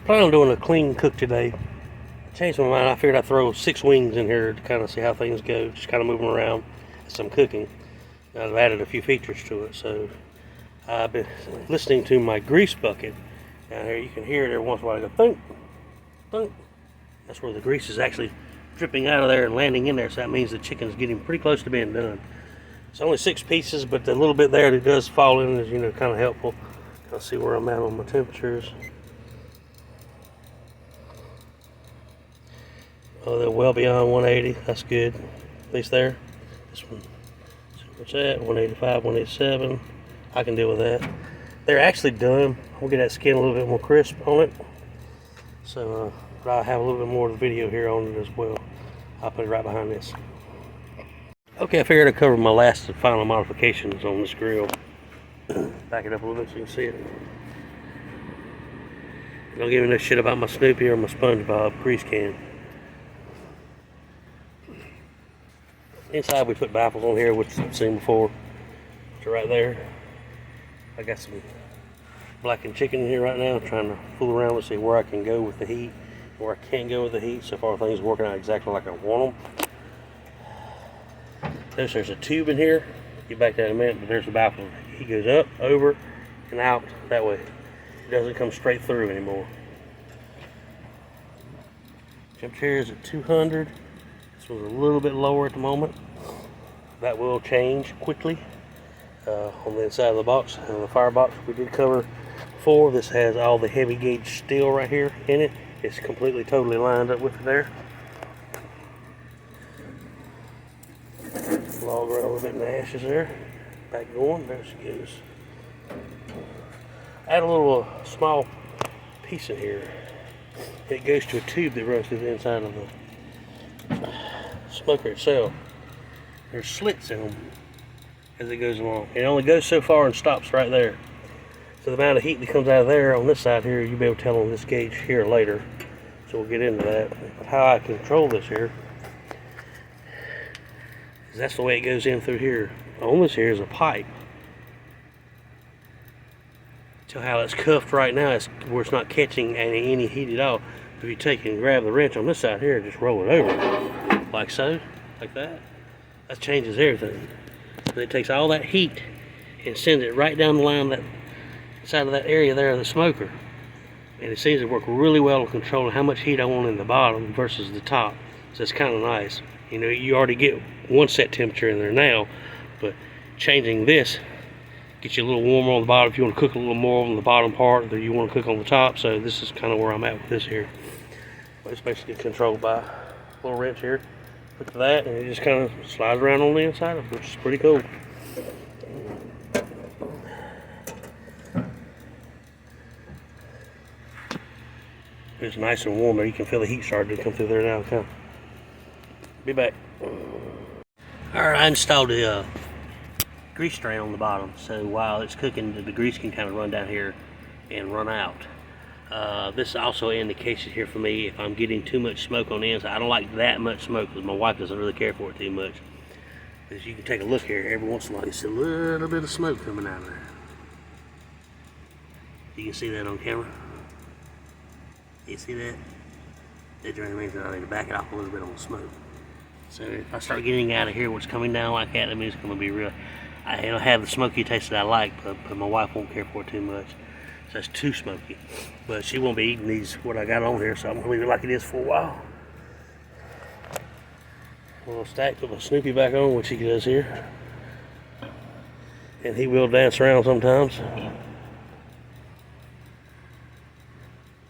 Planning on doing a clean cook today. Changed my mind. I figured I'd throw 6 wings in here to kind of see how things go. Just kind of moving around as I'm cooking. I've added a few features to it. So I've been listening to my grease bucket. Down here you can hear it every once in a while. I go thunk, thunk. That's where the grease is actually dripping out of there and landing in there. So that means the chicken's getting pretty close to being done. It's only 6 pieces, but the little bit there that does fall in is, kind of helpful. I'll see where I'm at on my temperatures. Oh, they're well beyond 180. That's good. At least there. This one, see what's that? 185, 187. I can deal with that. They're actually done. We'll get that skin a little bit more crisp on it. So, but I'll have a little bit more of the video here on it as well. I'll put it right behind this. Okay, I figured I'd cover my last and final modifications on this grill. Back it up a little bit so you can see it. Don't give me no shit about my Snoopy or my SpongeBob grease can. Inside we put baffles on here, which I've seen before. So right there, I got some blackened chicken in here right now. I'm trying to fool around to see where I can go with the heat, where I can't go with the heat. So far things are working out exactly like I want them. There's a tube in here. Get back to that in a minute, but there's the baffle. He goes up, over, and out that way. It doesn't come straight through anymore. Temperature is at 200. This one's a little bit lower at the moment. That will change quickly. On the inside of the box, on the firebox we did cover before, this has all the heavy gauge steel right here in it. It's completely, totally lined up with it there. Log around a little bit in the ashes there. Back going, there she goes. Add a little small piece in here. It goes to a tube that runs through the inside of the smoker itself. There's slits in them as it goes along. It only goes so far and stops right there. So the amount of heat that comes out of there on this side here, you'll be able to tell on this gauge here later. So we'll get into that. But how I control this here is that's the way it goes in through here. On this here is a pipe. So how it's cuffed right now is where it's not catching any heat at all. If you take and grab the wrench on this side here, just roll it over like so, like that. That changes everything. So it takes all that heat and sends it right down the line that side of that area there of the smoker. And it seems to work really well in controlling how much heat I want in the bottom versus the top. So it's kind of nice. You already get one set temperature in there now, but changing this gets you a little warmer on the bottom if you want to cook a little more on the bottom part, or you want to cook on the top. So this is kind of where I'm at with this here. But it's basically controlled by a little wrench here. Look at that, and it just kind of slides around on the inside of it, which is pretty cool. It's nice and warm there. You can feel the heat starting to come through there now. Come. Be back. Alright, I installed the grease drain on the bottom, so while it's cooking, the grease can kind of run down here and run out. This is also an indication here for me if I'm getting too much smoke on the inside. I don't like that much smoke because my wife doesn't really care for it too much. As you can take a look here, every once in a while you see a little bit of smoke coming out of there. You can see that on camera. You see that? That just means that I need to back it off a little bit on the smoke. So if I start getting out of here what's coming down like that means it's going to be real. It'll have the smoky taste that I like, but my wife won't care for it too much. So that's too smoky. But she won't be eating these, what I got on here, so I'm going to leave it like it is for a while. A little stack, put my Snoopy back on, which he does here. And he will dance around sometimes.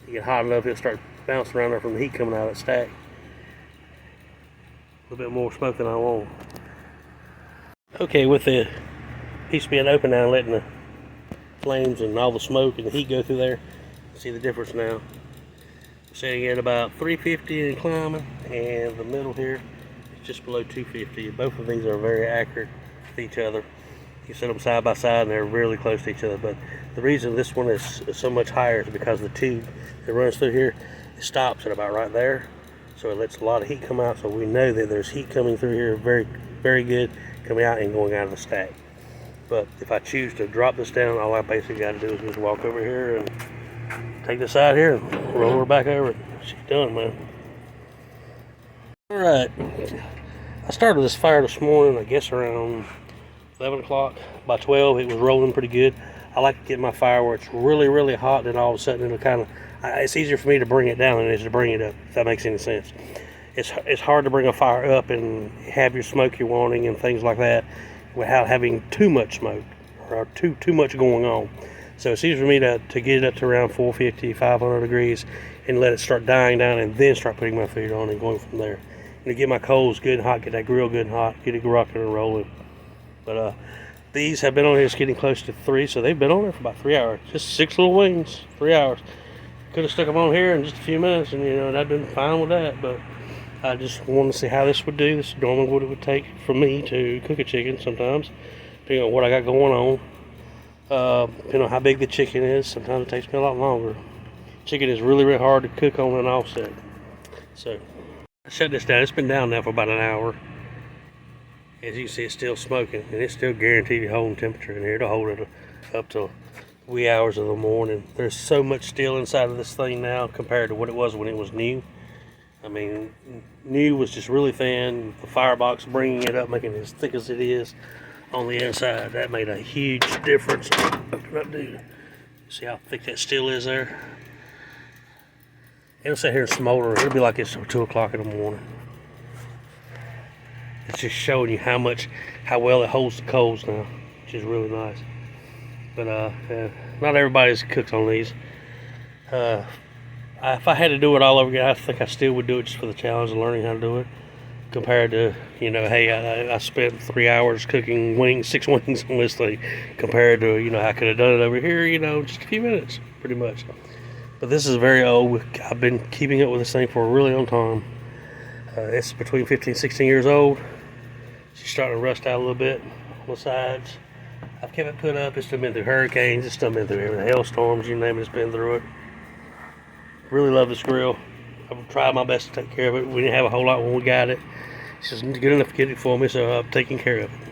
You get hot enough, he'll start bouncing around there from the heat coming out of that stack. A little bit more smoke than I want. Okay, with the piece being open now and letting the flames and all the smoke and the heat go through there, see the difference now. Setting at about 350 and climbing, and the middle here is just below 250. Both of these are very accurate with each other. You set them side by side and they're really close to each other. But the reason this one is so much higher is because the tube that runs through here, it stops at about right there. So it lets a lot of heat come out, so we know that there's heat coming through here very, very good, coming out and going out of the stack. But if I choose to drop this down, all I basically got to do is just walk over here and take this out here and roll her back over. She's done, man. Alright, I started this fire this morning, I guess around 11 o'clock. By 12 it was rolling pretty good. I like to get my fire where it's really, really hot, then all of a sudden it'll kind of, it's easier for me to bring it down than it is to bring it up, if that makes any sense. It's hard to bring a fire up and have your smoke you're wanting and things like that without having too much smoke or too much going on. So it's easier for me to get it up to around 450, 500 degrees and let it start dying down and then start putting my food on and going from there. And to get my coals good and hot, get that grill good and hot, get it rocking and rolling. But these have been on here, it's getting close to 3, so they've been on there for about 3 hours. Just 6 little wings, 3 hours. Could have stuck them on here in just a few minutes, and and I'd been fine with that. But I just wanted to see how this would do. This is normally what it would take for me to cook a chicken sometimes, depending on what I got going on. Depending on how big the chicken is, sometimes it takes me a lot longer. Chicken is really, really hard to cook on an offset. So I shut this down. It's been down now for about an hour. As you can see, it's still smoking, and it's still guaranteed holding temperature in here to hold it up till wee hours of the morning. There's so much steel inside of this thing now compared to what it was when it was new. I mean, new was just really thin. The firebox bringing it up, making it as thick as it is on the inside, that made a huge difference. Open up, dude. See how thick that steel is there? It'll sit here and smolder. It'll be like this till 2 o'clock in the morning. It's just showing you how well it holds the coals now, which is really nice. But not everybody's cooked on these. If I had to do it all over again, I think I still would do it just for the challenge of learning how to do it. Compared to, hey, I spent 3 hours cooking 6 wings on this thing. Compared to, I could have done it over here, just a few minutes, pretty much. But this is very old. I've been keeping up with this thing for a really long time. It's between 15 and 16 years old. She's starting to rust out a little bit on the sides. I've kept it put up. It's still been through hurricanes. It's still been through everything. Hailstorms, you name it, it's been through it. Really love this grill. I've tried my best to take care of it. We didn't have a whole lot when we got it. It's just good enough to get it for me, so I'm taking care of it.